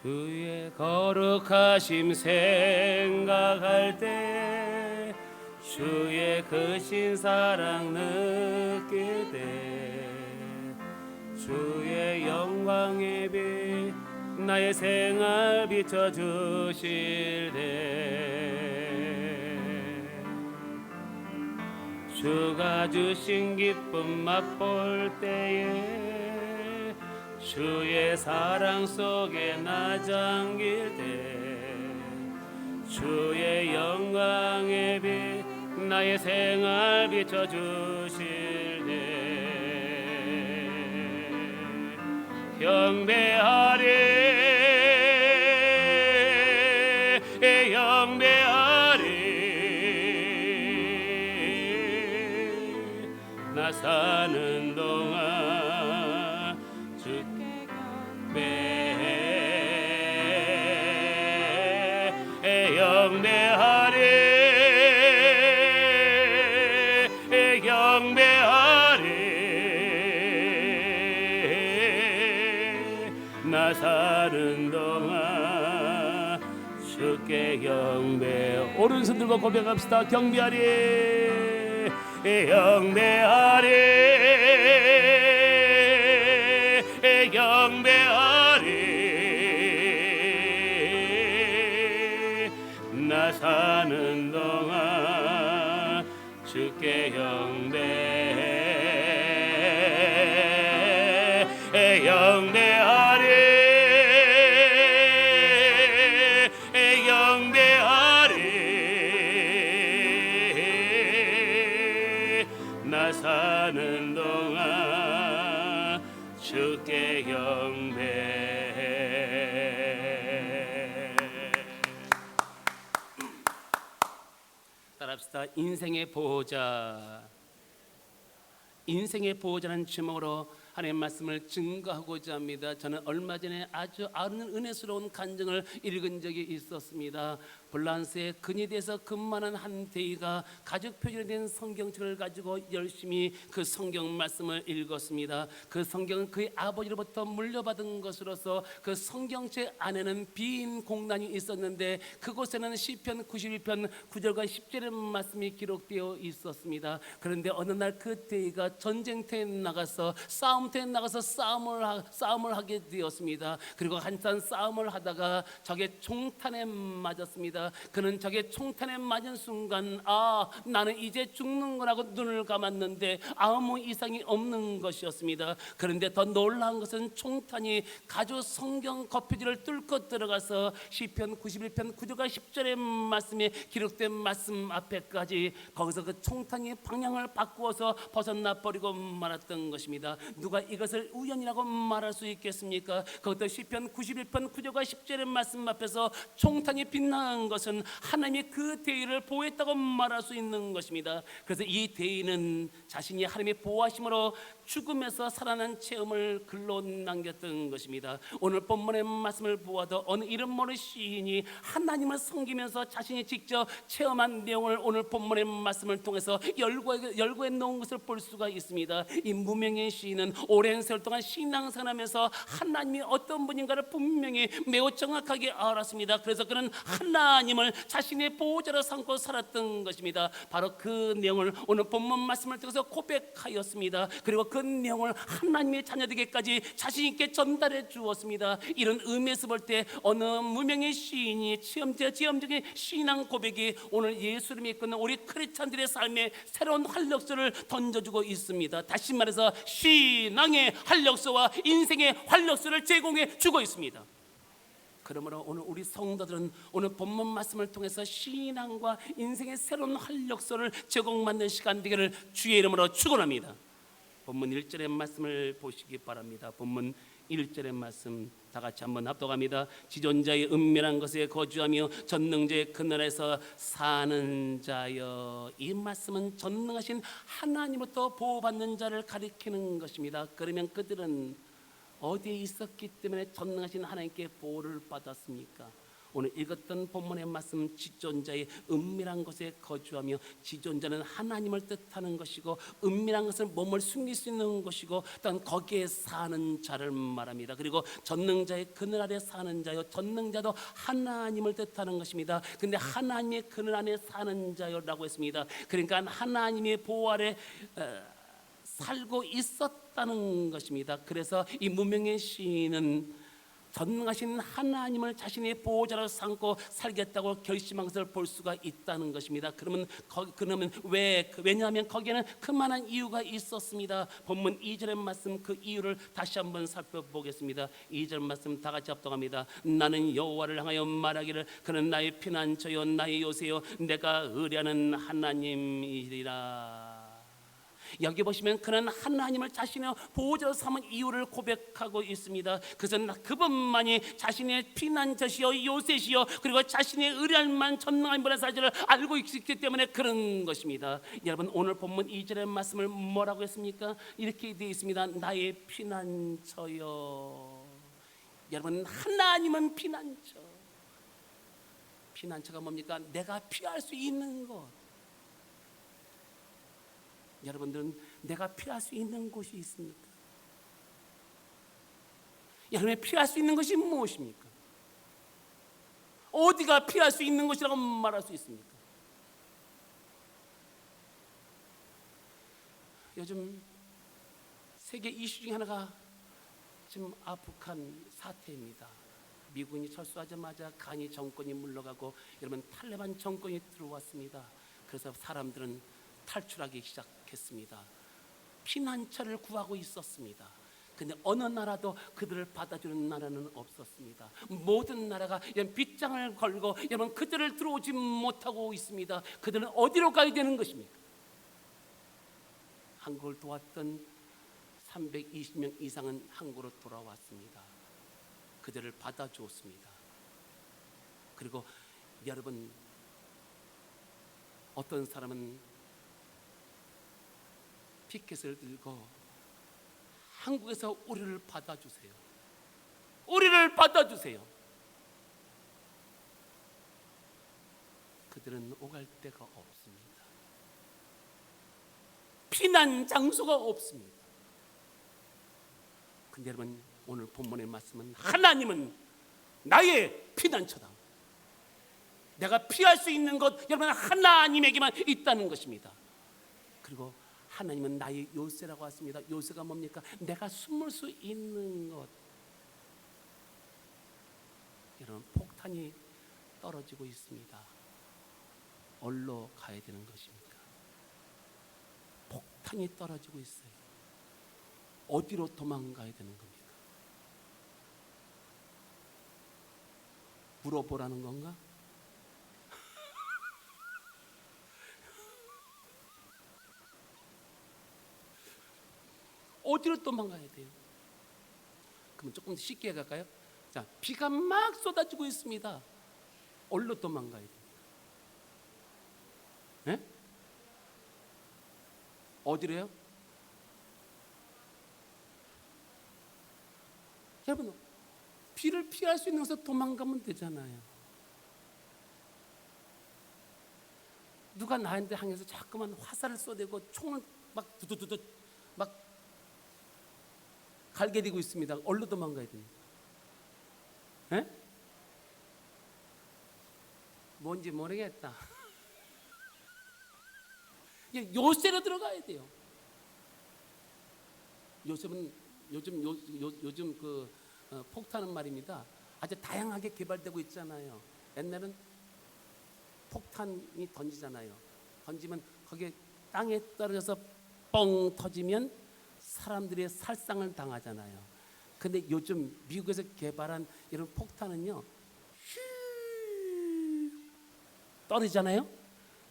주의 거룩하심 생각할 때 주의 크신 사랑 느낄 때 주의 영광의 빛 나의 생활 비춰주실 때 주가 주신 기쁨 맛볼 때에 주의 사랑 속에 나 잠길 때 주의 영광의 빛 나의 생활 비춰주실 때 경배하리 경배하리 나 사는 동안 주께 경배하리 나 사는 동안 주께 경배. 오른손 들고 고백합시다. 경배하리 경배하리 경배하리 나 사는 동안 주께 경배하리 나 사는 동안 주께 경배해. 따라합시다. 인생의 보호자. 인생의 보호자라는 제목으로 하나님의 말씀을 증거하고자 합니다. 저는 얼마 전에 아주 은혜스러운 간증을 읽은 적이 있었습니다. 폴란스의 근위대에서 근무하는 한 대의가 가족 표준이 된 성경책을 가지고 열심히 그 성경 말씀을 읽었습니다. 그 성경은 그의 아버지로부터 물려받은 것으로서 그 성경책 안에는 빈 공간이 있었는데 그곳에는 시편 91편 9절과 10절의 말씀이 기록되어 있었습니다. 그런데 어느 날 그 대의가 전쟁터에 나가서 싸움터에 나가서 싸움을 하게 되었습니다. 그리고 한참 싸움을 하다가 적의 총탄에 맞았습니다. 그는 적의 총탄에 맞은 순간 나는 이제 죽는 거라고 눈을 감았는데 아무 이상이 없는 것이었습니다. 그런데 더 놀라운 것은 총탄이 가죽 성경 겉표지를 뚫고 들어가서 시편 91편 9절과 10절의 말씀에 기록된 말씀 앞에까지 거기서 그 총탄이 방향을 바꾸어서 벗어나 버리고 말았던 것입니다. 누가 이것을 우연이라고 말할 수 있겠습니까? 그것도 시편 91편 9절과 10절의 말씀 앞에서 총탄이 빛나는 것은 하나님이 그 대의를 보호했다고 말할 수 있는 것입니다. 그래서 이 대의는 자신이 하나님의 보호하심으로 죽음에서 살아난 체험을 글로 남겼던 것입니다. 오늘 본문의 말씀을 보아도 어느 이름 모를 시인이 하나님을 섬기면서 자신이 직접 체험한 내용을 오늘 본문의 말씀을 통해서 열거해 놓은 것을 볼 수가 있습니다. 이 무명의 시인은 오랜 세월 동안 신앙생활하면서 하나님이 어떤 분인가를 분명히 매우 정확하게 알았습니다. 그래서 그는 하나님을 자신의 보호자로 삼고 살았던 것입니다. 바로 그 내용을 오늘 본문 말씀을 통해서 고백하였습니다. 그리고 그 내용을 하나님의 자녀들에게까지 자신 있게 전달해 주었습니다. 이런 의미에서 볼 때 어느 무명의 시인이 지엄적인 신앙 고백이 오늘 예수를 믿고 있는 우리 크리스찬들의 삶에 새로운 활력소를 던져주고 있습니다. 다시 말해서 신앙의 활력소와 인생의 활력소를 제공해 주고 있습니다. 그러므로 오늘 우리 성도들은 오늘 본문 말씀을 통해서 신앙과 인생의 새로운 활력소를 제공받는 시간 되기를 주의 이름으로 축원합니다. 본문 1절의 말씀을 보시기 바랍니다. 본문 1절의 말씀 다 같이 한번 합독합니다. 지존자의 은밀한 것에 거주하며 전능자의 그늘에서 사는 자여. 이 말씀은 전능하신 하나님으로부터 보호받는 자를 가리키는 것입니다. 그러면 그들은 어디에 있었기 때문에 전능하신 하나님께 보호를 받았습니까? 오늘 읽었던 본문의 말씀, 지존자의 은밀한 곳에 거주하며, 지존자는 하나님을 뜻하는 것이고 은밀한 것은 몸을 숨길 수 있는 것이고 또한 거기에 사는 자를 말합니다. 그리고 전능자의 그늘 아래 사는 자요, 전능자도 하나님을 뜻하는 것입니다. 근데 하나님의 그늘 안에 사는 자요라고 했습니다. 그러니까 하나님의 보호 아래 살고 있었다는 것입니다. 그래서 이 무명의 시인은 전능하신 하나님을 자신의 보호자로 삼고 살겠다고 결심한 것을 볼 수가 있다는 것입니다. 그러면 왜냐하면 거기에는 그만한 이유가 있었습니다. 본문 2절의 말씀, 그 이유를 다시 한번 살펴보겠습니다. 2절 말씀 다 같이 합독합니다. 나는 여호와를 향하여 말하기를 그는 나의 피난처요 나의 요새요 내가 의뢰하는 하나님이리라. 여기 보시면 그는 하나님을 자신의 보호자로 삼은 이유를 고백하고 있습니다. 그것은 그분만이 자신의 피난처시요 요새시요 그리고 자신의 의뢰할 만한 전능한 분의 사실을 알고 있기 때문에 그런 것입니다. 여러분, 오늘 본문 2절의 말씀을 뭐라고 했습니까? 이렇게 되어 있습니다. 나의 피난처요. 여러분, 하나님은 피난처. 피난처가 뭡니까? 내가 피할 수 있는 것. 여러분들은 내가 피할 수 있는 곳이 있습니까? 여러분이 피할 수 있는 것이 무엇입니까? 어디가 피할 수 있는 것이라고 말할 수 있습니까? 요즘 세계 이슈 중에 하나가 지금 아프간 사태입니다. 미군이 철수하자마자 가니 정권이 물러가고 여러분 탈레반 정권이 들어왔습니다. 그래서 사람들은 탈출하기 시작했습니다. 피난처를 구하고 있었습니다. 근데 어느 나라도 그들을 받아주는 나라는 없었습니다. 모든 나라가 빗장을 걸고 여러분 그들을 들어오지 못하고 있습니다. 그들은 어디로 가야 되는 것입니까? 한국을 도왔던 320명 이상은 한국으로 돌아왔습니다. 그들을 받아주었습니다. 그리고 여러분, 어떤 사람은 피켓을 들고 한국에서 우리를 받아주세요. 우리를 받아주세요. 그들은 오갈 데가 없습니다. 피난 장소가 없습니다. 근데 여러분, 오늘 본문의 말씀은 하나님은 나의 피난처다. 내가 피할 수 있는 것, 여러분 하나님에게만 있다는 것입니다. 그리고 하나님은 나의 요새라고 했습니다. 요새가 뭡니까? 내가 숨을 수 있는 것. 여러분, 폭탄이 떨어지고 있습니다. 어디로 가야 되는 것입니까? 폭탄이 떨어지고 있어요. 어디로 도망가야 되는 겁니까? 물어보라는 건가? 어디로 도망가야 돼요? 그러면 조금 쉽게 갈까요? 자, 비가 막 쏟아지고 있습니다. 어디로 도망가야 돼요? 네? 어디로요? 여러분, 비를 피할 수 있는 곳에 도망가면 되잖아요. 누가 나한테 향해서 자꾸만 화살을 쏘대고 총을 막 두두두두 막 갈게 되고 있습니다. 어디로 도망가야 됩니까? 에? 뭔지 모르겠다. 요새로 들어가야 돼요. 요즘은 요즘 그 폭탄은 말입니다. 아주 다양하게 개발되고 있잖아요. 옛날은 폭탄이 던지잖아요. 던지면 거기에 땅에 떨어져서 뻥 터지면 사람들이 살상을 당하잖아요. 근데 요즘 미국에서 개발한 이런 폭탄은요, 떨어지잖아요.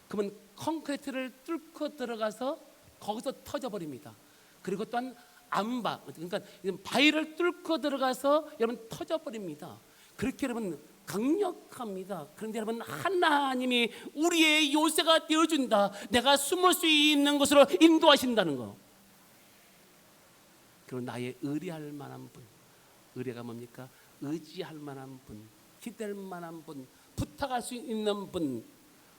그러면 콘크리트를 뚫고 들어가서 거기서 터져버립니다. 그리고 또한 암바, 그러니까 바위를 뚫고 들어가서 여러분 터져버립니다. 그렇게 여러분 강력합니다. 그런데 여러분, 하나님이 우리의 요새가 되어준다. 내가 숨을 수 있는 곳으로 인도하신다는 거. 그리고 나의 의뢰할 만한 분. 의뢰가 뭡니까? 의지할 만한 분. 기댈 만한 분, 부탁할 수 있는 분,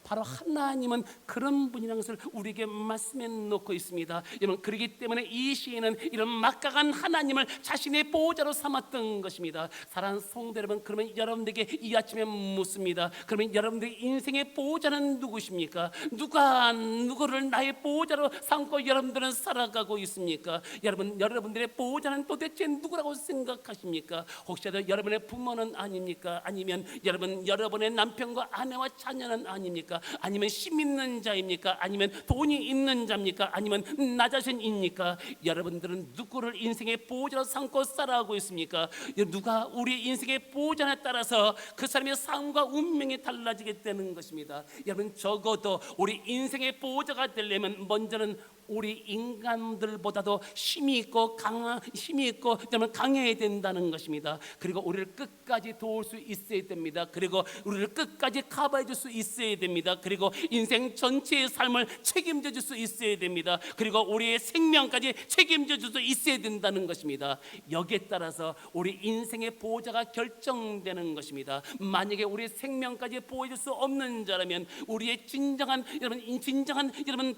바로 하나님은 그런 분이라는 것을 우리에게 말씀해 놓고 있습니다. 여러분, 그렇기 때문에 이 시인은 이런 막강한 하나님을 자신의 보호자로 삼았던 것입니다. 사랑하는 성도 여러분, 그러면 여러분들에게 이 아침에 묻습니다. 그러면 여러분들의 인생의 보호자는 누구십니까? 누가 누구를 나의 보호자로 삼고 여러분들은 살아가고 있습니까? 여러분들의 보호자는 도대체 누구라고 생각하십니까? 혹시라도 여러분의 부모는 아닙니까? 아니면 여러분의 남편과 아내와 자녀는 아닙니까? 아니면 힘 있는 자입니까? 아니면 돈이 있는 자입니까? 아니면 나 자신입니까? 여러분들은 누구를 인생의 보호자로 삼고 살아가고 있습니까? 누가 우리 인생의 보호자에 따라서 그 사람의 삶과 운명이 달라지게 되는 것입니다. 여러분, 적어도 우리 인생의 보호자가 되려면 먼저는 우리 인간들보다도 힘이 있고 강해야 된다는 것입니다. 그리고 우리를 끝까지 도울 수 있어야 됩니다. 그리고 우리를 끝까지 커버해 줄 수 있어야 됩니다. 그리고 인생 전체의 삶을 책임져 줄 수 있어야 됩니다. 그리고 우리의 생명까지 책임져 줄 수 있어야 된다는 것입니다. 여기에 따라서 우리 인생의 보호자가 결정되는 것입니다. 만약에 우리의 생명까지 보호해 줄 수 없는 자라면 우리의 진정한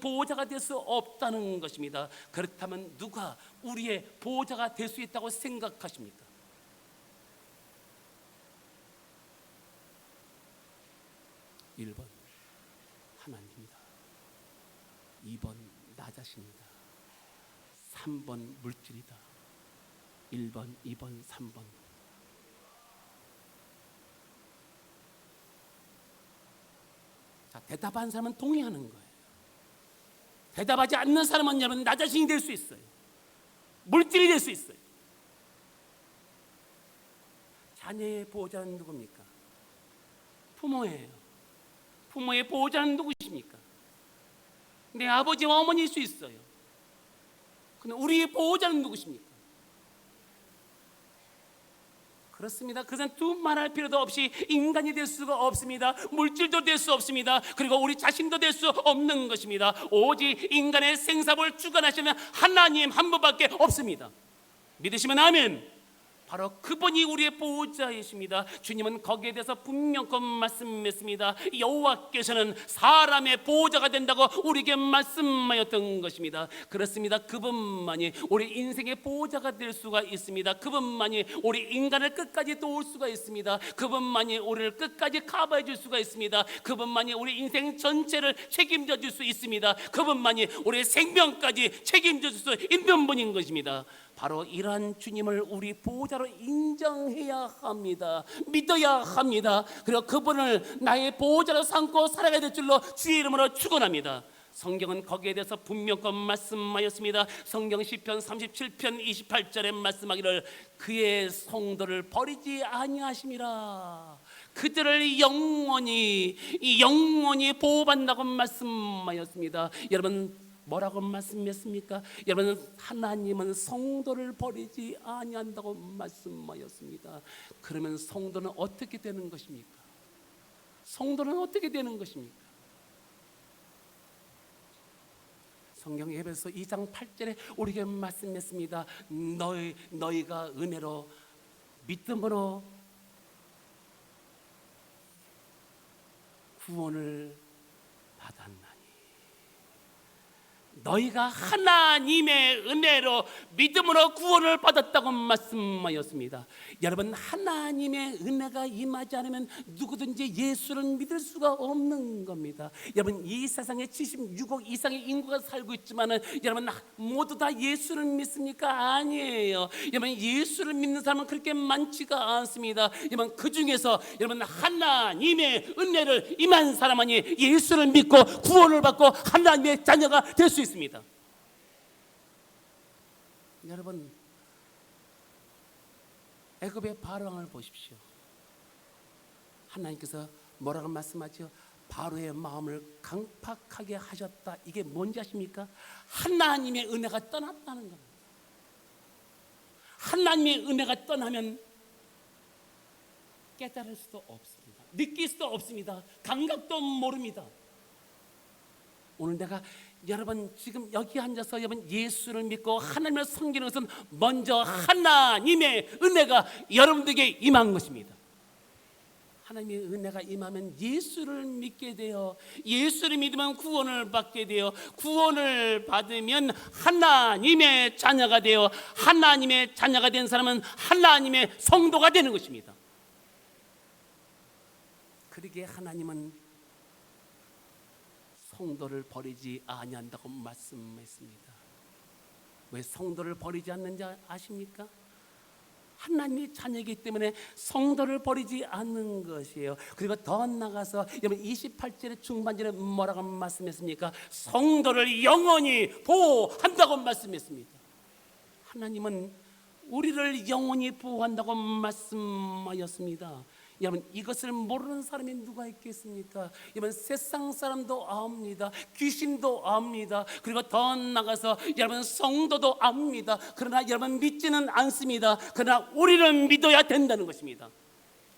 보호자가 될 수 없다는 것입니다. 그렇다면 누가 우리의 보호자가 될 수 있다고 생각하십니까? 1번 하나님입니다. 2번 나 자신이다. 3번 물질이다. 1번, 2번, 3번. 자, 대답한 사람은 동의하는 거예요. 대답하지 않는 사람은 여러분 나 자신이 될 수 있어요. 물질이 될 수 있어요. 자녀의 보호자는 누굽니까? 부모예요. 부모의 보호자는 누구십니까? 내 아버지와 어머니일 수 있어요. 근데 우리의 보호자는 누구십니까? 그렇습니다. 그것은 두말할 필요도 없이 인간이 될 수가 없습니다. 물질도 될 수 없습니다. 그리고 우리 자신도 될 수 없는 것입니다. 오직 인간의 생사를 주관하시는 하나님 한 분밖에 없습니다. 믿으시면 아멘. 바로 그분이 우리의 보호자이십니다. 주님은 거기에 대해서 분명히 말씀했습니다. 여호와께서는 사람의 보호자가 된다고 우리에게 말씀하였던 것입니다. 그렇습니다. 그분만이 우리 인생의 보호자가 될 수가 있습니다. 그분만이 우리 인간을 끝까지 도울 수가 있습니다. 그분만이 우리를 끝까지 커버해 줄 수가 있습니다. 그분만이 우리 인생 전체를 책임져 줄 수 있습니다. 그분만이 우리의 생명까지 책임져 줄 수 있는 분인 것입니다. 바로 이러한 주님을 우리 보호자로 인정해야 합니다. 믿어야 합니다. 그리고 그분을 나의 보호자로 삼고 살아가야 될 줄로 주의 이름으로 축원합니다. 성경은 거기에 대해서 분명히 말씀하였습니다. 성경 시편 37편 28절에 말씀하기를 그의 성도를 버리지 아니하심이라. 그들을 영원히 보호받는다고 말씀하였습니다. 여러분, 뭐라고 말씀했습니까? 여러분, 하나님은 성도를 버리지 아니한다고 말씀하였습니다. 그러면 성도는 어떻게 되는 것입니까? 성도는 어떻게 되는 것입니까? 성경 에베소 2장 8절에 우리에게 말씀했습니다. 너희가 은혜로 믿음으로 구원을 받았나니. 너희가 하나님의 은혜로 믿음으로 구원을 받았다고 말씀하였습니다. 여러분, 하나님의 은혜가 임하지 않으면 누구든지 예수를 믿을 수가 없는 겁니다. 여러분, 이 세상에 76억 이상의 인구가 살고 있지만 여러분 모두 다 예수를 믿습니까? 아니에요. 여러분, 예수를 믿는 사람은 그렇게 많지가 않습니다. 여러분, 그 중에서 여러분 하나님의 은혜를 임한 사람만이 예수를 믿고 구원을 받고 하나님의 자녀가 될 수 있습니다. 여러분, 애굽의 바로왕을 보십시오. 하나님께서 뭐라고 말씀하죠? 바로의 마음을 강팍하게 하셨다. 이게 뭔지 아십니까? 하나님의 은혜가 떠났다는 겁니다. 하나님의 은혜가 떠나면 깨달을 수도 없습니다. 느낄 수도 없습니다. 감각도 모릅니다. 오늘 내가 여러분 지금 여기 앉아서 여러분 예수를 믿고 하나님을 섬기는 것은 먼저 하나님의 은혜가 여러분들에게 임한 것입니다. 하나님의 은혜가 임하면 예수를 믿게 되어, 예수를 믿으면 구원을 받게 되어, 구원을 받으면 하나님의 자녀가 되어, 하나님의 자녀가 된 사람은 하나님의 성도가 되는 것입니다. 그러기에 하나님은 성도를 버리지 아니한다고 말씀했습니다. 왜 성도를 버리지 않는지 아십니까? 하나님의 자녀이기 때문에 성도를 버리지 않는 것이에요. 그리고 더 나가서 여러분 28절의 중반절에 뭐라고 말씀했습니까? 성도를 영원히 보호한다고 말씀했습니다. 하나님은 우리를 영원히 보호한다고 말씀하였습니다. 여러분 이것을 모르는 사람이 누가 있겠습니까? 여러분 세상 사람도 압니다. 귀신도 압니다. 그리고 더 나가서 여러분 성도도 압니다. 그러나 여러분 믿지는 않습니다. 그러나 우리는 믿어야 된다는 것입니다.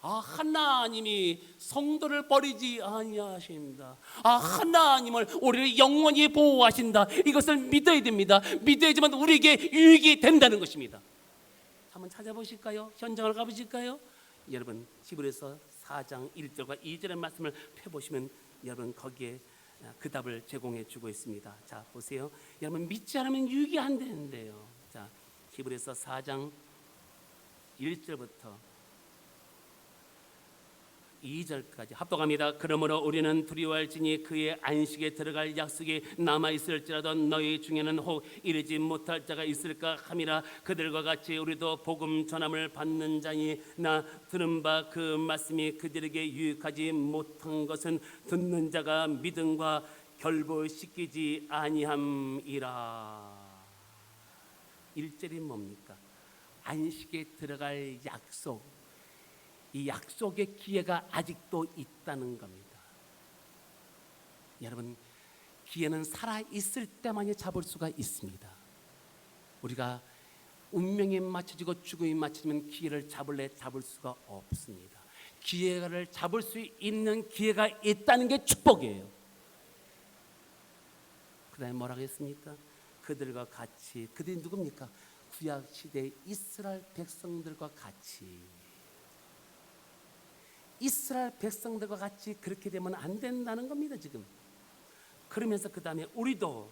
하나님이 성도를 버리지 아니하십니다. 하나님을 우리를 영원히 보호하신다. 이것을 믿어야 됩니다. 믿어야지만 우리에게 유익이 된다는 것입니다. 한번 찾아보실까요? 현장을 가보실까요? 여러분 히브리서 4장 1절과 2절의 말씀을 펴보시면 여러분 거기에 그 답을 제공해 주고 있습니다. 자 보세요. 여러분 믿지 않으면 유익이 안 되는데요. 자 히브리서 4장 1절부터 2절까지 합독합니다. 그러므로 우리는 두려워할지니 그의 안식에 들어갈 약속이 남아있을지라도 너희 중에는 혹 이르지 못할 자가 있을까 함이라. 그들과 같이 우리도 복음 전함을 받는 자니 나 들은 바 그 말씀이 그들에게 유익하지 못한 것은 듣는 자가 믿음과 결부시키지 아니함이라. 1절이 뭡니까? 안식에 들어갈 약속. 이 약속의 기회가 아직도 있다는 겁니다. 여러분 기회는 살아있을 때만이 잡을 수가 있습니다. 우리가 운명이 맞춰지고 죽음이 맞춰지면 기회를 잡을 수가 없습니다. 기회를 잡을 수 있는 기회가 있다는 게 축복이에요. 그 다음에 뭐라고 했습니까? 그들과 같이, 그들이 누굽니까? 구약시대 이스라엘 백성들과 같이, 이스라엘 백성들과 같이 그렇게 되면 안 된다는 겁니다. 지금 그러면서 그 다음에 우리도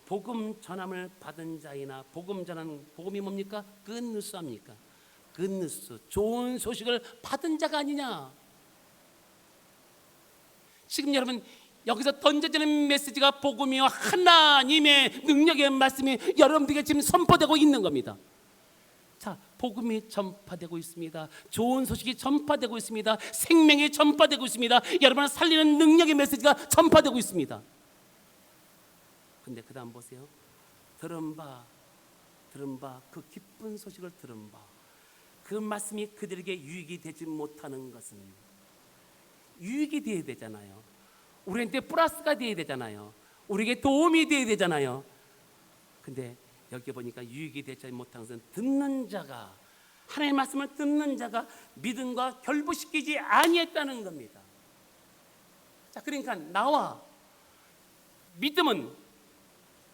복음 전함을 받은 자이나, 복음 전하는, 복음이 뭡니까? 굿뉴스 합니까? 굿뉴스, 좋은 소식을 받은 자가 아니냐. 지금 여러분 여기서 던져지는 메시지가 복음이요 하나님의 능력의 말씀이 여러분들에게 지금 선포되고 있는 겁니다. 자, 복음이 전파되고 있습니다. 좋은 소식이 전파되고 있습니다. 생명이 전파되고 있습니다. 여러분을 살리는 능력의 메시지가 전파되고 있습니다. 근데 그 다음 보세요. 들은 바 그 기쁜 소식을 들은 바 그 말씀이 그들에게 유익이 되지 못하는 것은, 유익이 되어야 되잖아요. 우리한테 플러스가 되어야 되잖아요. 우리에게 도움이 되어야 되잖아요. 근데 여기 보니까 유익이 되지 못한 것은 듣는 자가, 하나님의 말씀을 듣는 자가 믿음과 결부시키지 아니했다는 겁니다. 자, 그러니까 나와 믿음은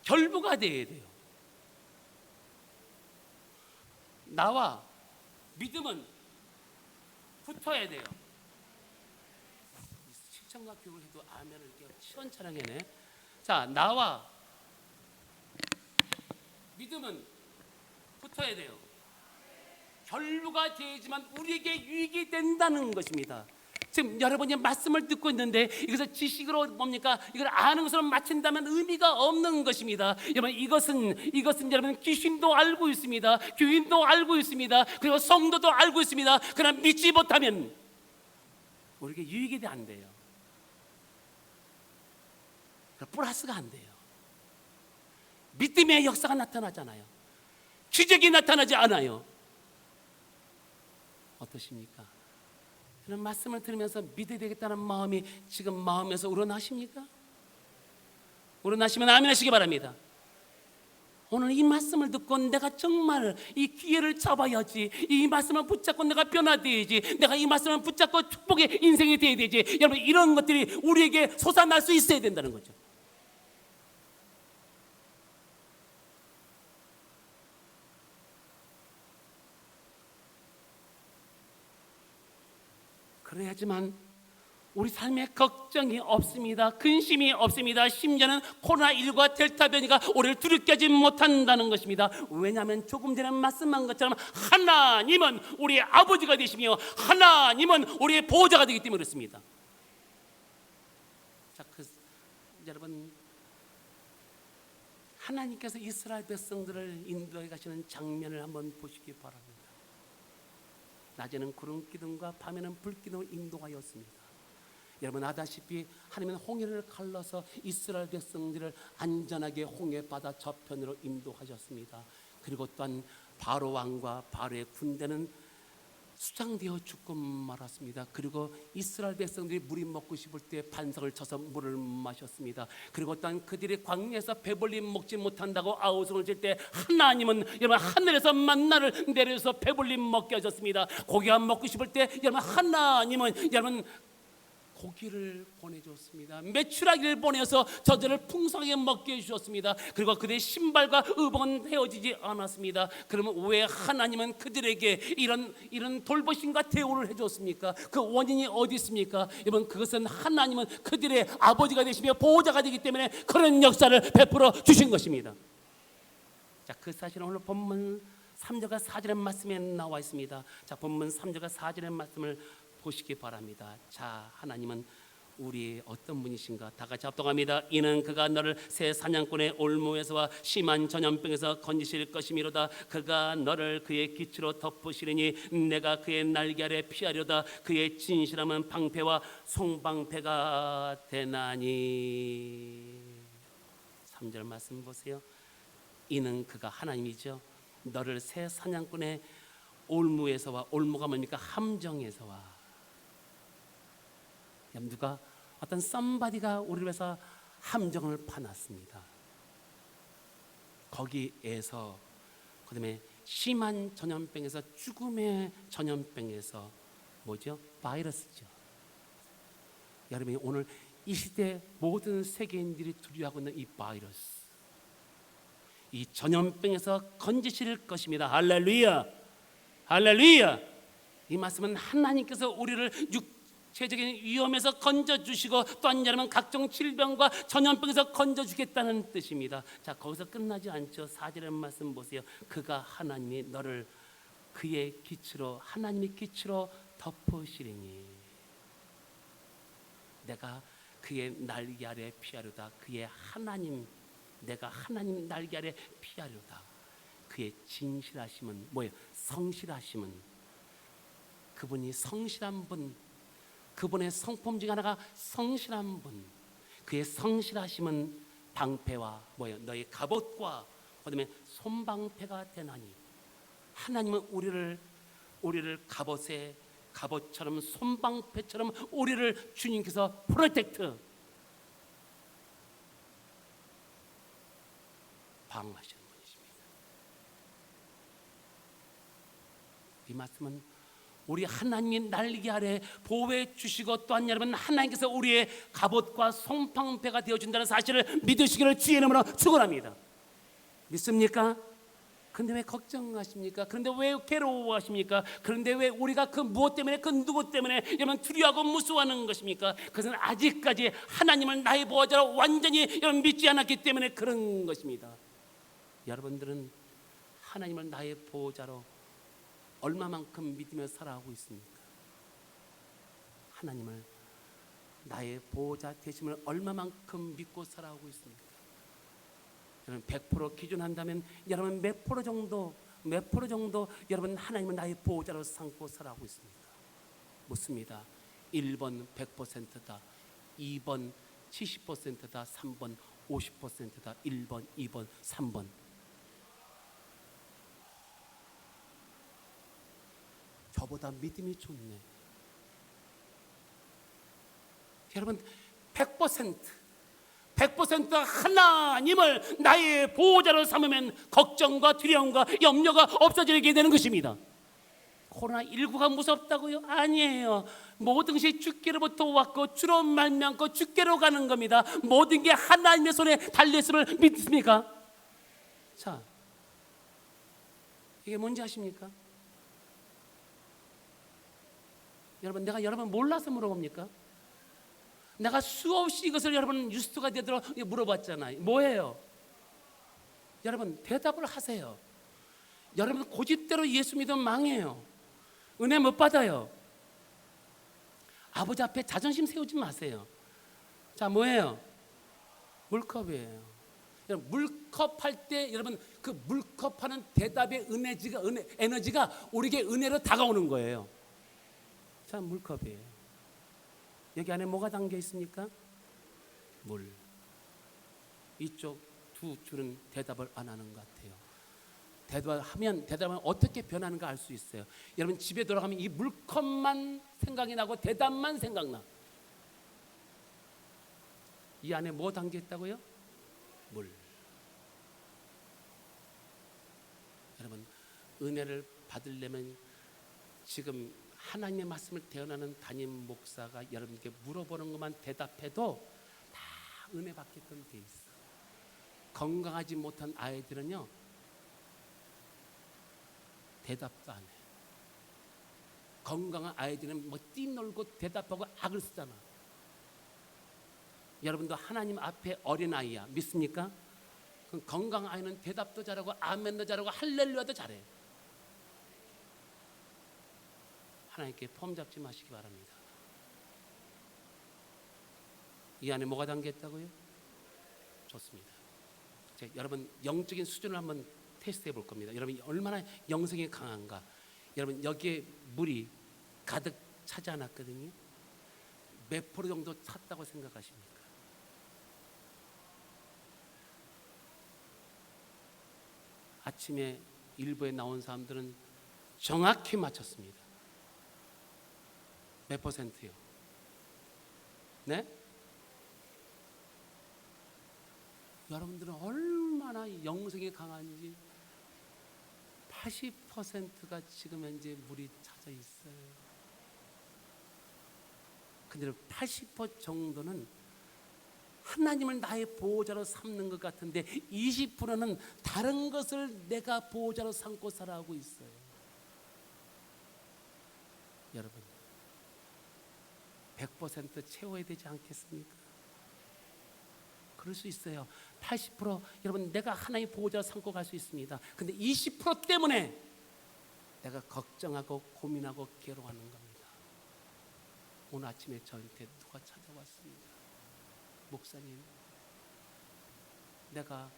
결부가 되어야 돼요. 나와 믿음은 붙어야 돼요. 실천과 교육을 해도 아멘을 이렇게 시원찮게 해. 자, 나와 믿음은 붙어야 돼요. 결부가 되지만 우리에게 유익이 된다는 것입니다. 지금 여러분이 말씀을 듣고 있는데 이것을 지식으로 뭡니까? 이걸 아는 것으로 마친다면 의미가 없는 것입니다. 여러분 이것은 여러분 귀신도 알고 있습니다. 교인도 알고 있습니다. 그리고 성도도 알고 있습니다. 그러나 믿지 못하면 우리에게 유익이 안 돼요. 플러스가 안 돼요. 믿음의 역사가 나타나잖아요. 기적이 나타나지 않아요. 어떠십니까? 그런 말씀을 들으면서 믿어야 되겠다는 마음이 지금 마음에서 우러나십니까? 우러나시면 아멘 하시기 바랍니다. 오늘 이 말씀을 듣고 내가 정말 이 기회를 잡아야지, 이 말씀을 붙잡고 내가 변화되야지, 내가 이 말씀을 붙잡고 축복의 인생이 되어야 되지. 여러분 이런 것들이 우리에게 솟아날 수 있어야 된다는 거죠. 그래야지만 우리 삶에 걱정이 없습니다. 근심이 없습니다. 심지어는 코로나19가 델타 변이가 우리를 두렵게 하지 못한다는 것입니다. 왜냐하면 조금 전에 말씀한 것처럼 하나님은 우리의 아버지가 되시며 하나님은 우리의 보호자가 되기 때문에 그렇습니다. 자, 여러분, 하나님께서 이스라엘 백성들을 인도해 가시는 장면을 한번 보시기 바랍니다. 낮에는 구름 기둥과 밤에는 불 기둥을 인도하였습니다. 여러분 아다시피 하나님은 홍해를 갈라서 이스라엘 백성들을 안전하게 홍해 바다 저편으로 인도하셨습니다. 그리고 또한 바로 왕과 바로의 군대는 수장되어 죽고 말았습니다. 그리고 이스라엘 백성들이 물이 먹고 싶을 때 반석을 쳐서 물을 마셨습니다. 그리고 또한 그들이 광야에서 배불리 먹지 못한다고 아우성을 칠 때 하나님은 여러분 하늘에서 만나를 내려서 배불리 먹게 하셨습니다. 고기가 먹고 싶을 때 여러분 하나님은 여러분 고기를 보내줬습니다. 메추라기를 보내서 저들을 풍성하게 먹게 해주셨습니다. 그리고 그들의 신발과 의복은 헤어지지 않았습니다. 그러면 왜 하나님은 그들에게 이런 돌보심과 대우를 해줬습니까? 그 원인이 어디 있습니까? 여러분 그것은 하나님은 그들의 아버지가 되시며 보호자가 되기 때문에 그런 역사를 베풀어 주신 것입니다. 자, 그 사실은 오늘 본문 3절과 4절의 말씀에 나와 있습니다. 자, 본문 3절과 4절의 말씀을 보시기 바랍니다. 자, 하나님은 우리 어떤 분이신가? 다 같이 합독합니다. 이는 그가 너를 새 사냥꾼의 올무에서와 심한 전염병에서 건지실 것이미로다. 그가 너를 그의 기치로 덮으시리니 내가 그의 날개 아래 피하려다. 그의 진실함은 방패와 송방패가 되나니. 3절 말씀 보세요. 이는 그가 하나님이죠. 너를 새 사냥꾼의 올무에서와, 올무가 뭡니까? 함정에서와. 누가 어떤 썸바디가 우리를 위해서 함정을 파놨습니다. 거기에서 그다음에 심한 전염병에서, 죽음의 전염병에서 뭐죠? 바이러스죠. 여러분이 오늘 이 시대 모든 세계인들이 두려워하고 있는 이 바이러스, 이 전염병에서 건지실 것입니다. 할렐루야, 할렐루야. 이 말씀은 하나님께서 우리를 육체적인 위험에서 건져주시고 또한 여러분 각종 질병과 전염병에서 건져주겠다는 뜻입니다. 자, 거기서 끝나지 않죠. 4절의 말씀 보세요. 그가 하나님이 너를 그의 기치로, 하나님의 기치로 덮으시리니 내가 그의 날개 아래 피하려다. 그의 하나님, 내가 하나님 날개 아래 피하려다. 그의 진실하심은 뭐예요? 성실하심은, 그분이 성실한 분, 그분의 성품 중 하나가 성실한 분. 그의 성실하심은 방패와 뭐예요? 너의 갑옷과 그다음에 손방패가 되나니. 하나님은 우리를 갑옷처럼 손방패처럼 우리를 주님께서 프로텍트, 방어하시는 분이십니다. 이 말씀은 우리 하나님의 날개 아래 보호해 주시고 또한 여러분 하나님께서 우리의 갑옷과 손방패가 되어준다는 사실을 믿으시기를 주의 이름으로 축원합니다. 믿습니까? 그런데 왜 걱정하십니까? 그런데 왜 괴로워하십니까? 그런데 왜 우리가 그 무엇 때문에, 그 누구 때문에 여러분 두려워하고 무서워하는 것입니까? 그것은 아직까지 하나님을 나의 보호자로 완전히 여러분 믿지 않았기 때문에 그런 것입니다. 여러분들은 하나님을 나의 보호자로 얼마만큼 믿으며 살아가고 있습니까? 하나님을 나의 보호자 되심을 얼마만큼 믿고 살아가고 있습니까? 여러분 100% 기준한다면 여러분 몇 프로 정도 여러분 하나님은 나의 보호자로 삼고 살아가고 있습니까? 묻습니다. 1번 100%다, 2번 70%다, 3번 50%다, 1번 2번 3번. 저보다 믿음이 좋네. 여러분 100% 하나님을 나의 보호자로 삼으면 걱정과 두려움과 염려가 없어지게 되는 것입니다. 코로나19가 무섭다고요? 아니에요. 모든 것이 주께로부터 왔고 주로 말미암고 주께로 가는 겁니다. 모든 게 하나님의 손에 달렸음을 믿습니까? 자, 이게 뭔지 아십니까? 여러분, 내가 여러분 몰라서 물어봅니까? 내가 수없이 이것을 여러분 뉴스가 되도록 물어봤잖아요. 뭐예요? 여러분 대답을 하세요. 여러분 고집대로 예수 믿으면 망해요. 은혜 못 받아요. 아버지 앞에 자존심 세우지 마세요. 자, 뭐예요? 물컵이에요. 여러분, 물컵 할 때 여러분 그 물컵 하는 대답의 에너지가 우리에게 은혜로 다가오는 거예요. 자, 물컵이에요. 여기 안에 뭐가 담겨 있습니까? 물. 이쪽 두 줄은 대답을 안 하는 것 같아요. 대답하면 어떻게 변하는가 알 수 있어요. 여러분 집에 돌아가면 이 물컵만 생각이 나고 대답만 생각나. 이 안에 뭐 담겨 있다고요? 물. 여러분 은혜를 받으려면 지금 하나님의 말씀을 대언하는 담임 목사가 여러분께 물어보는 것만 대답해도 다 은혜 받게끔 돼 있어. 건강하지 못한 아이들은요 대답도 안 해. 건강한 아이들은 뭐 뛰놀고 대답하고 악을 쓰잖아. 여러분도 하나님 앞에 어린아이야. 믿습니까? 그럼 건강한 아이는 대답도 잘하고 아멘도 잘하고 할렐루야도 잘해. 하나님께 폼 잡지 마시기 바랍니다. 이 안에 뭐가 담겨 있다고요? 좋습니다. 여러분 영적인 수준을 한번 테스트해 볼 겁니다. 여러분 얼마나 영성이 강한가. 여러분 여기에 물이 가득 차지 않았거든요. 몇 프로 정도 찼다고 생각하십니까? 아침에 일부에 나온 사람들은 정확히 맞췄습니다. 몇 퍼센트요? 네? 여러분들은 얼마나 영성이 강한지 80%가 지금 현재 물이 차져 있어요. 근데 80% 정도는 하나님을 나의 보호자로 삼는 것 같은데 20%는 다른 것을 내가 보호자로 삼고 살아가고 있어요. 여러분 100% 채워야 되지 않겠습니까? 그럴 수 있어요. 80% 여러분 내가 하나님의 보호자로 삼고 갈 수 있습니다. 근데 20% 때문에 내가 걱정하고 고민하고 괴로워하는 겁니다. 오늘 아침에 저한테 누가 찾아왔습니다. 목사님, 내가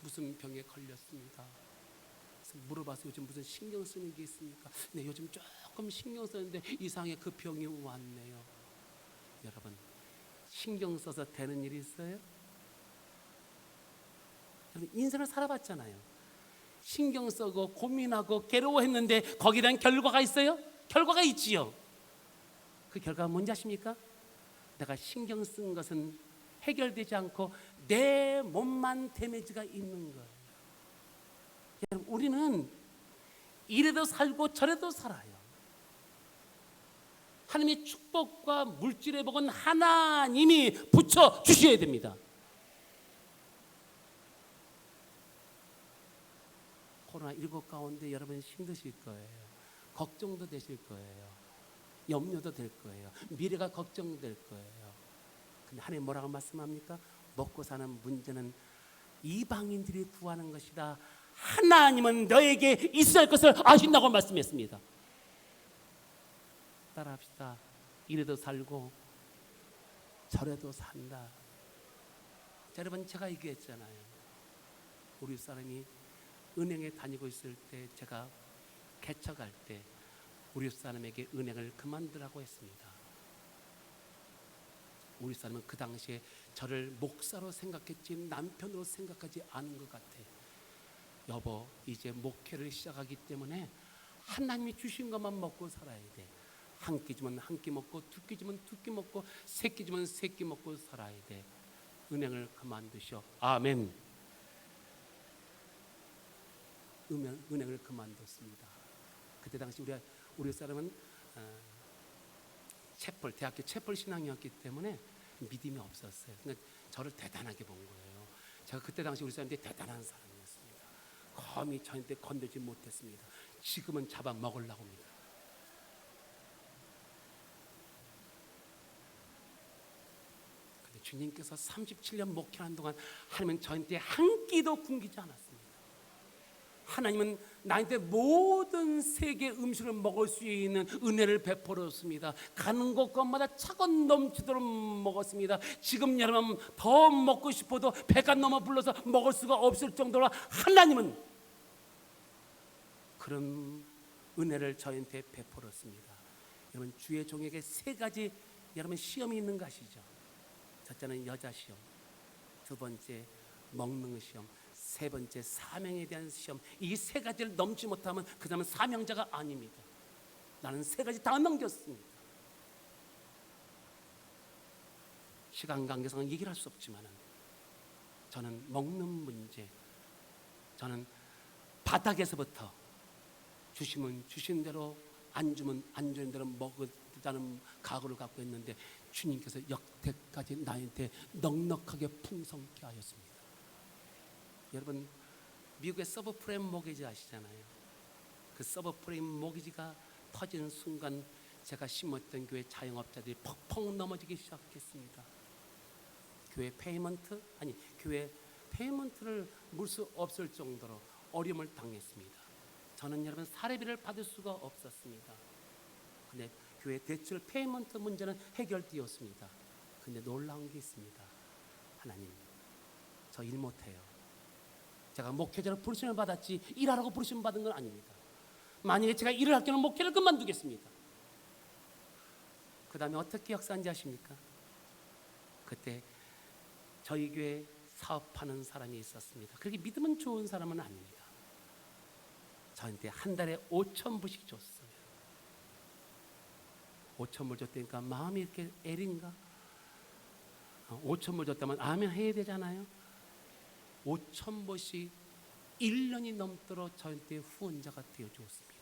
무슨 병에 걸렸습니다. 그래서 물어봐서 요즘 무슨 신경 쓰는 게 있습니까? 네, 요즘 조금 신경 쓰는데 이상하게 그 병이 왔네요. 여러분, 신경 써서 되는 일이 있어요? 여러분, 인생을 살아봤잖아요. 신경 쓰고 고민하고 괴로워했는데 거기에 대한 결과가 있어요? 결과가 있지요. 그 결과가 뭔지 아십니까? 내가 신경 쓴 것은 해결되지 않고 내 몸만 데미지가 있는 거예요. 여러분, 우리는 이래도 살고 저래도 살아요. 하나님의 축복과 물질의 복은 하나님이 붙여 주셔야 됩니다. 코로나19 가운데 여러분 힘드실 거예요. 걱정도 되실 거예요. 염려도 될 거예요. 미래가 걱정될 거예요. 근데 하나님 뭐라고 말씀합니까? 먹고 사는 문제는 이방인들이 구하는 것이다. 하나님은 너에게 있어야 할 것을 아신다고 말씀했습니다. 따라합시다. 이래도 살고 저래도 산다. 자, 여러분 제가 얘기했잖아요. 우리 사람이 은행에 다니고 있을 때 제가 개척할 때 우리 사람에게 은행을 그만두라고 했습니다. 우리 사람은 그 당시에 저를 목사로 생각했지 남편으로 생각하지 않은 것 같아. 여보, 이제 목회를 시작하기 때문에 하나님이 주신 것만 먹고 살아야 돼. 한 끼 주면 한 끼 먹고 두 끼 주면 두 끼 먹고 세 끼 주면 세 끼 먹고 살아야 돼. 은행을 그만두셔. 아멘. 은행을 그만뒀습니다. 그때 당시 우리 사람은 대학교 채플 신앙이었기 때문에 믿음이 없었어요. 그러니까 저를 대단하게 본 거예요. 제가 그때 당시 우리 사람들이 대단한 사람이었습니다. 감히 저한테 건들지 못했습니다. 지금은 잡아먹으려고 합니다. 주님께서 37년 목회하는 동안 하나님은 저한테 한 끼도 굶기지 않았습니다. 하나님은 나한테 모든 세계 음식을 먹을 수 있는 은혜를 베풀었습니다. 가는 곳곳마다 차고 넘치도록 먹었습니다. 지금 여러분 더 먹고 싶어도 배가 넘어 불러서 먹을 수가 없을 정도로 하나님은 그런 은혜를 저한테 베풀었습니다. 여러분 주의 종에게 세 가지 여러분 시험이 있는 거 아시죠? 첫째는 여자 시험, 두 번째 먹는 시험, 세 번째 사명에 대한 시험. 이 세 가지를 넘지 못하면 그 사람은 사명자가 아닙니다. 나는 세 가지 다 넘겼습니다. 시간 관계상은 얘기를 할 수 없지만 저는 먹는 문제, 저는 바닥에서부터 주시면 주신 대로 안 주면 안 주는 대로 먹으자는 각오를 갖고 있는데 주님께서 여태까지 나한테 넉넉하게 풍성케 하였습니다. 여러분 미국의 서브프레임 모기지 아시잖아요. 그 서브프레임 모기지가 터지는 순간 제가 심었던 교회 자영업자들이 퍽퍽 넘어지기 시작했습니다. 교회 페이먼트를 물 수 없을 정도로 어려움을 당했습니다. 저는 여러분 사례비를 받을 수가 없었습니다. 근데 교회 대출 페이먼트 문제는 해결되었습니다. 근데 놀라운 게 있습니다. 하나님, 저 일 못해요. 제가 목회자로 부르심을 받았지 일하라고 부르심 받은 건 아닙니다. 만약에 제가 일을 할 경우는 목회를 그만두겠습니다. 그 다음에 어떻게 역사한지 아십니까? 그때 저희 교회 사업하는 사람이 있었습니다. 그렇게 믿으면 좋은 사람은 아닙니다. 저한테 한 달에 5,000불씩 줬어요. 5,000불 줬다니까 마음이 이렇게 애린가? 5,000불 줬다면 아멘 해야 되잖아요. 5,000불씩 1년이 넘도록 저한테 후원자가 되어 주었습니다.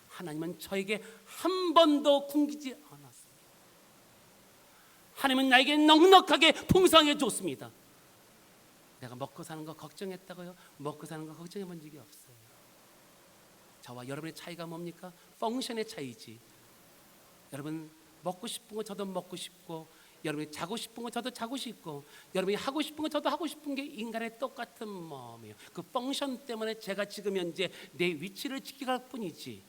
하나님은 저에게 한 번도 굶기지 않았습니다. 하나님은 나에게 넉넉하게 풍성해 줬습니다. 내가 먹고 사는 거 걱정했다고요? 먹고 사는 거 걱정해 본 적이 없어요. 저와 여러분의 차이가 뭡니까? 펑션의 차이지. 여러분 먹고 싶은 거 저도 먹고 싶고, 여러분이 자고 싶은 거 저도 자고 싶고, 여러분이 하고 싶은 거 저도 하고 싶은 게 인간의 똑같은 마음이에요. 그 펑션 때문에 제가 지금 현재 내 위치를 지켜갈 뿐이지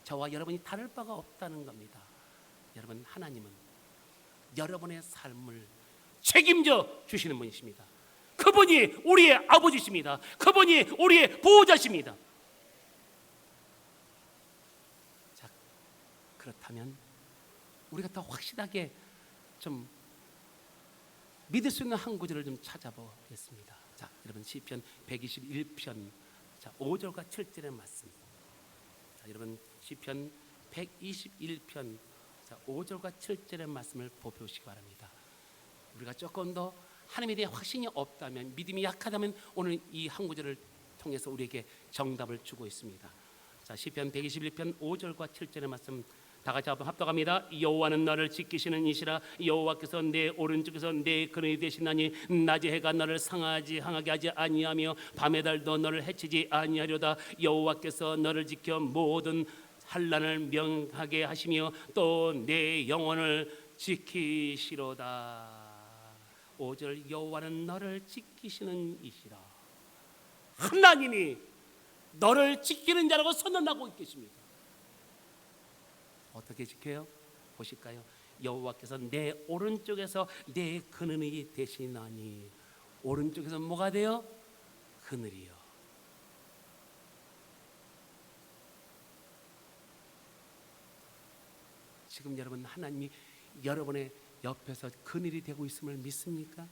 저와 여러분이 다를 바가 없다는 겁니다. 여러분 하나님은 여러분의 삶을 책임져 주시는 분이십니다. 그분이 우리의 아버지십니다. 그분이 우리의 보호자십니다. 자, 그렇다면 우리가 더 확실하게 좀 믿을 수 있는 한 구절을 좀 찾아보겠습니다. 자, 여러분 시편 121편 5절과 7절의 말씀. 자, 여러분 시편 121편 5절과 7절의 말씀을 보시기 바랍니다. 우리가 조금 더 하나님에 대해 확신이 없다면, 믿음이 약하다면 오늘 이 한 구절을 통해서 우리에게 정답을 주고 있습니다. 자, 시편 121편 5절과 7절의 말씀 다 같이 한번 합독합니다. 여호와는 너를 지키시는 이시라. 여호와께서 내 오른쪽에서 내 근원이 되시나니 낮의 해가 너를 상하게 하지 아니하며 밤의 달도 너를 해치지 아니하려다. 여호와께서 너를 지켜 모든 환난을 명하게 하시며 또 내 영혼을 지키시로다. 5절 여호와는 너를 지키시는 이시라. 하나님이 너를 지키는 자라고 선언하고 계십니다. 어떻게 지켜요? 보실까요? 여호와께서 내 오른쪽에서 내 그늘이 되시나니. 오른쪽에서 뭐가 돼요? 그늘이요. 지금 여러분 하나님이 여러분의 옆에서 그늘이 되고 있음을 믿습니까?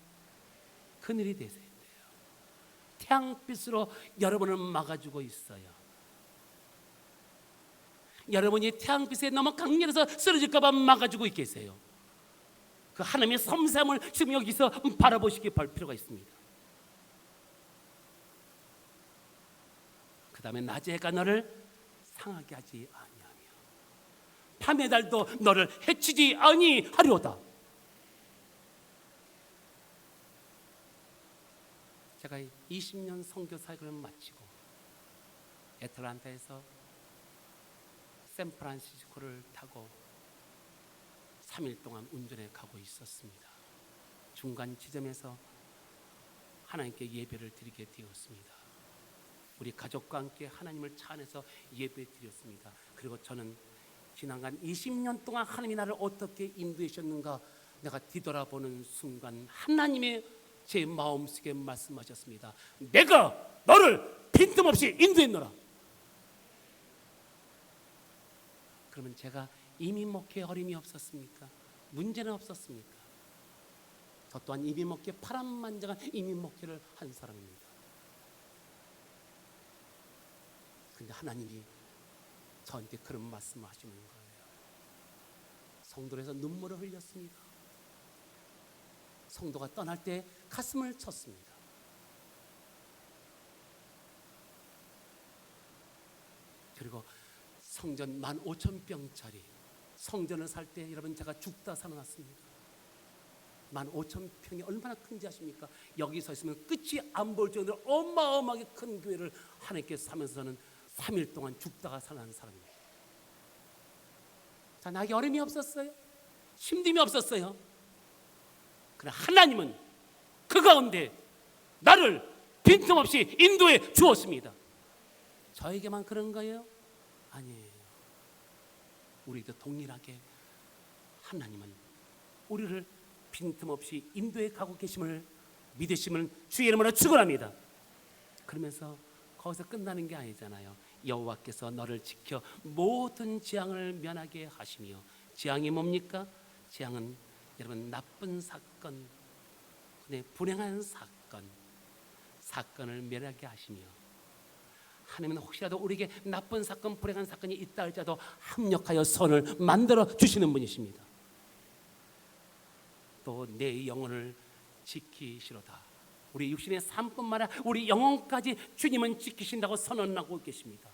그늘이 되세요. 태양빛으로 여러분을 막아주고 있어요. 여러분이 태양빛에 너무 강렬해서 쓰러질까 봐 막아주고 계세요. 그 하나님의 섬세함을 지금 여기서 바라보시기 필요가 있습니다. 그 다음에 낮의 해가 너를 상하게 하지 아니하며 밤의 달도 너를 해치지 아니하려다. 제가 20년 선교 사역을 마치고 애틀란타에서 샌프란시스코를 타고 3일 동안 운전해 가고 있었습니다. 중간 지점에서 하나님께 예배를 드리게 되었습니다. 우리 가족과 함께 하나님을 차 안에서 예배 드렸습니다. 그리고 저는 지난간 20년 동안 하나님이 나를 어떻게 인도하셨는가 내가 뒤돌아보는 순간 하나님의 제 마음속에 말씀하셨습니다. 내가 너를 빈틈없이 인도했노라. 그러면 제가 이민 목회에 어림이 없었습니까? 문제는 없었습니까? 저 또한 이민 목회 파란만장한 이민 목회를 한 사람입니다. 근데 하나님이 저한테 그런 말씀을 하시는 거예요. 성도에서 눈물을 흘렸습니다. 성도가 떠날 때 가슴을 쳤습니다. 그리고 성전 15,000평짜리 성전을 살 때 여러분 제가 죽다 살아났습니다. 15,000평이 얼마나 큰지 아십니까? 여기 서 있으면 끝이 안 보일 정도로 어마어마하게 큰 교회를 하나님께 사면서 저는 3일 동안 죽다가 살아난 사람입니다. 자, 나에게 어려움이 없었어요. 힘듦이 없었어요. 그러나 하나님은 그 가운데 나를 빈틈없이 인도해 주었습니다. 저에게만 그런 거예요? 아니에요. 우리도 동일하게 하나님은 우리를 빈틈없이 인도해 가고 계심을 믿으시면 주의 이름으로 축원합니다. 그러면서 거기서 끝나는 게 아니잖아요. 여호와께서 너를 지켜 모든 재앙을 면하게 하시며, 재앙이 뭡니까? 재앙은 여러분 나쁜 사건, 불행한 사건을 면하게 하시며, 하나님은 혹시라도 우리에게 나쁜 사건, 불행한 사건이 있다 할지라도 합력하여 선을 만들어 주시는 분이십니다. 또 내 영혼을 지키시로다. 우리 육신의 삶뿐만 아니라 우리 영혼까지 주님은 지키신다고 선언하고 계십니다.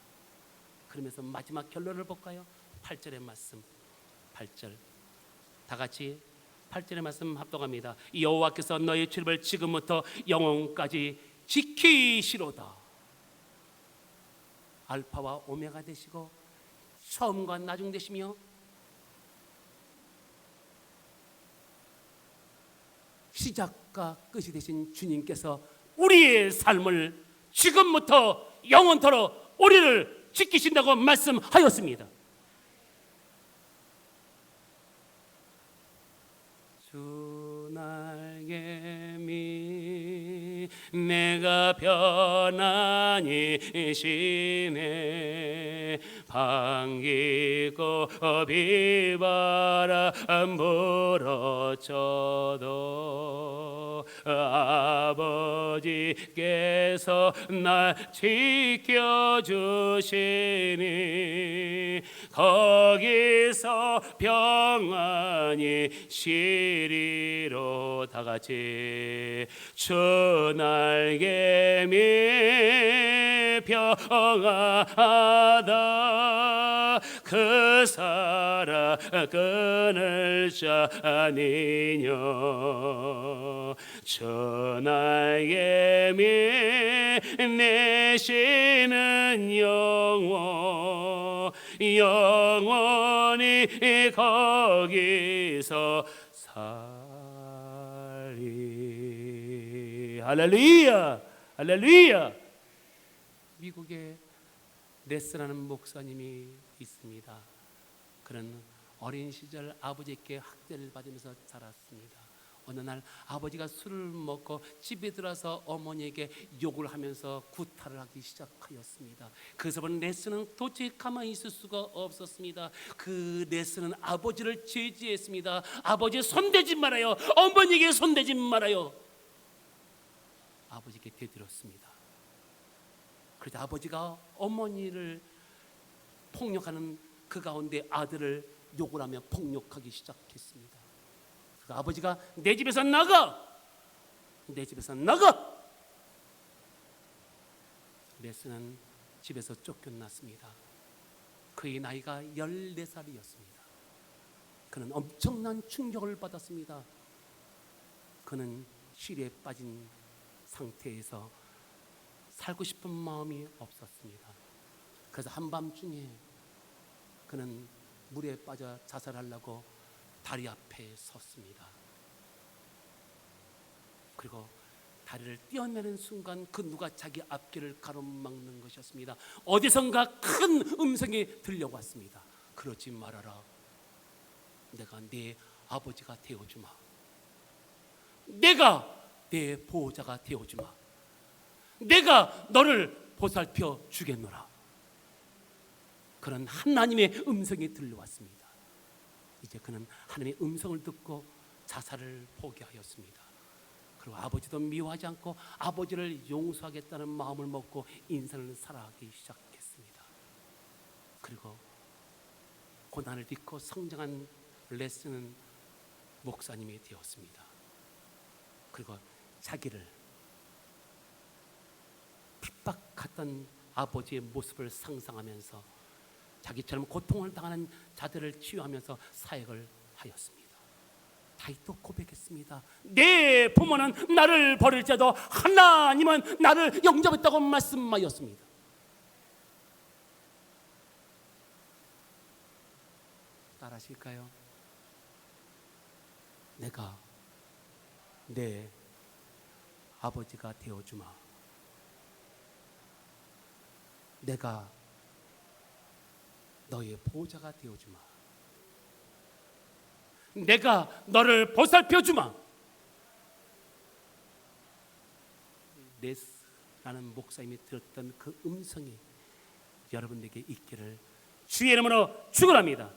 그러면서 마지막 결론을 볼까요? 8절의 말씀. 8절 다 같이 8절의 말씀 합독합니다. 여호와께서 너의 출입을 지금부터 영혼까지 지키시로다. 알파와 오메가 되시고 처음과 나중 되시며 시작과 끝이 되신 주님께서 우리의 삶을 지금부터 영원토록 우리를 지키신다고 말씀하였습니다. 주 날개미 내가 편안히 쉬네. 반기고 비바람 불어쳐도 아버지께서 날 지켜주시니 거기서 평안히 쉬리로. 다 같이 주 날개미 평안하다. 그 사랑 끊을 자 아니뇨. 주 날개미 내시는 영원히 거기서 살리. 할렐루야, 할렐루야. 미국에 네스라는 목사님이 있습니다. 그는 어린 시절 아버지께 학대를 받으면서 자랐습니다. 어느 날 아버지가 술을 먹고 집에 들어서 어머니에게 욕을 하면서 구타를 하기 시작하였습니다. 그래서 네스는 도저히 가만히 있을 수가 없었습니다. 그 네스는 아버지를 제지했습니다. 아버지 손대지 말아요. 어머니에게 손대지 말아요. 아버지께 되들었습니다. 그래서 아버지가 어머니를 폭력하는 그 가운데 아들을 욕을 하며 폭력하기 시작했습니다. 그 아버지가 내 집에서 나가! 내 집에서 나가! 네스는 집에서 쫓겨났습니다. 그의 나이가 14살이었습니다. 그는 엄청난 충격을 받았습니다. 그는 시리에 빠진 상태에서 살고 싶은 마음이 없었습니다. 그래서 한밤중에 그는 물에 빠져 자살하려고 다리 앞에 섰습니다. 그리고 다리를 떼어내는 순간 그 누가 자기 앞길을 가로막는 것이었습니다. 어디선가 큰 음성이 들려왔습니다. 그러지 말아라. 내가 네 아버지가 되어주마. 내가 내 보호자가 되어주마. 내가 너를 보살펴 주겠노라. 그런 하나님의 음성이 들려왔습니다. 이제 그는 하나님의 음성을 듣고 자살을 포기하였습니다. 그리고 아버지도 미워하지 않고 아버지를 용서하겠다는 마음을 먹고 인생을 살아가기 시작했습니다. 그리고 고난을 딛고 성장한 레슨은 목사님이 되었습니다. 그리고 자기를 핍박했던 아버지의 모습을 상상하면서 자기처럼 고통을 당하는 자들을 치유하면서 사역을 하였습니다. 다윗도 고백했습니다. 내 부모는 나를 버릴지라도 하나님은 나를 영접했다고 말씀하였습니다. 따라하실까요? 내가 내 아버지가 되어주마. 내가 너의 보호자가 되어주마. 내가 너를 보살펴주마. 네스라는 목사님이 들었던 그 음성이 여러분에게 있기를 주의 이름으로 축원합니다.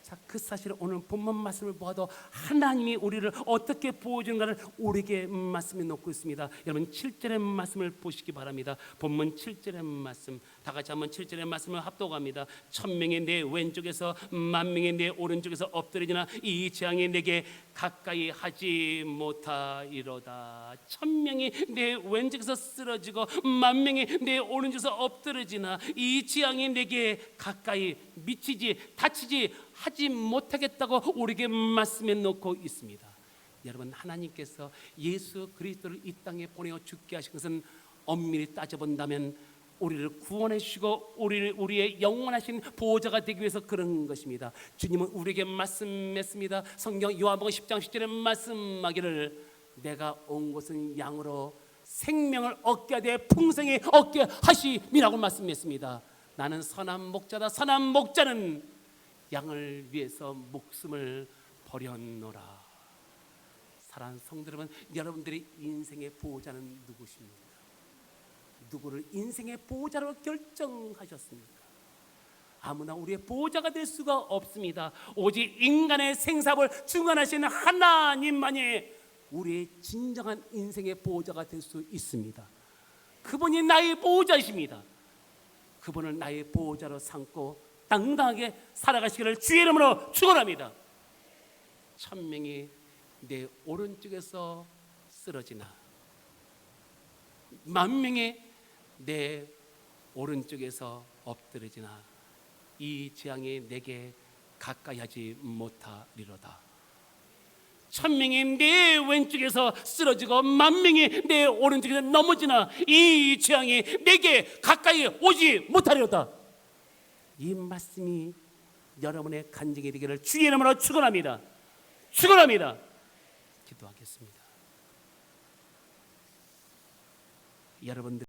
자, 그 사실을 오늘 본문 말씀을 보아도 하나님이 우리를 어떻게 보호주는가를 우리에게 말씀해 놓고 있습니다. 여러분 7절의 말씀을 보시기 바랍니다. 본문 7절의 말씀 다 같이 한번 7절의 말씀을 합독합니다. 1000명이 내 왼쪽에서 10,000명이 내 오른쪽에서 엎드리지나 이 재앙이 내게 가까이 하지 못하리로다. 1000명이 내 왼쪽에서 쓰러지고 10,000명이 내 오른쪽에서 엎드러지나 이 재앙이 내게 가까이 미치지 다치지 하지 못하겠다고 우리에게 말씀해 놓고 있습니다. 여러분 하나님께서 예수 그리스도를 이 땅에 보내어 죽게 하신 것은 엄밀히 따져본다면 우리를 구원해 주시고 우리의 영원하신 보호자가 되기 위해서 그런 것입니다. 주님은 우리에게 말씀했습니다. 성경 요한복음 10장 10절에 말씀하기를 내가 온 것은 양으로 생명을 얻게 하되 풍성히 얻게 하심이라고 말씀했습니다. 나는 선한 목자다. 선한 목자는 양을 위해서 목숨을 버렸노라. 사랑하는 성도 여러분, 여러분들의 인생의 보호자는 누구십니까? 누구를 인생의 보호자로 결정하셨습니까? 아무나 우리의 보호자가 될 수가 없습니다. 오직 인간의 생사를 주관하시는 하나님만이 우리의 진정한 인생의 보호자가 될 수 있습니다. 그분이 나의 보호자이십니다. 그분을 나의 보호자로 삼고 당당하게 살아가시기를 주의 이름으로 축원합니다. 1000명이 내 오른쪽에서 쓰러지나 10,000명이 내 오른쪽에서 엎드러지나 이 재앙이 내게 가까이 하지 못하리로다. 1000명이 내 왼쪽에서 쓰러지고 10,000명이 내 오른쪽에서 넘어지나 이 재앙이 내게 가까이 오지 못하리로다. 이 말씀이 여러분의 간증이 되기를 주의 이름으로 축원합니다. 축원합니다. 기도하겠습니다. 여러분들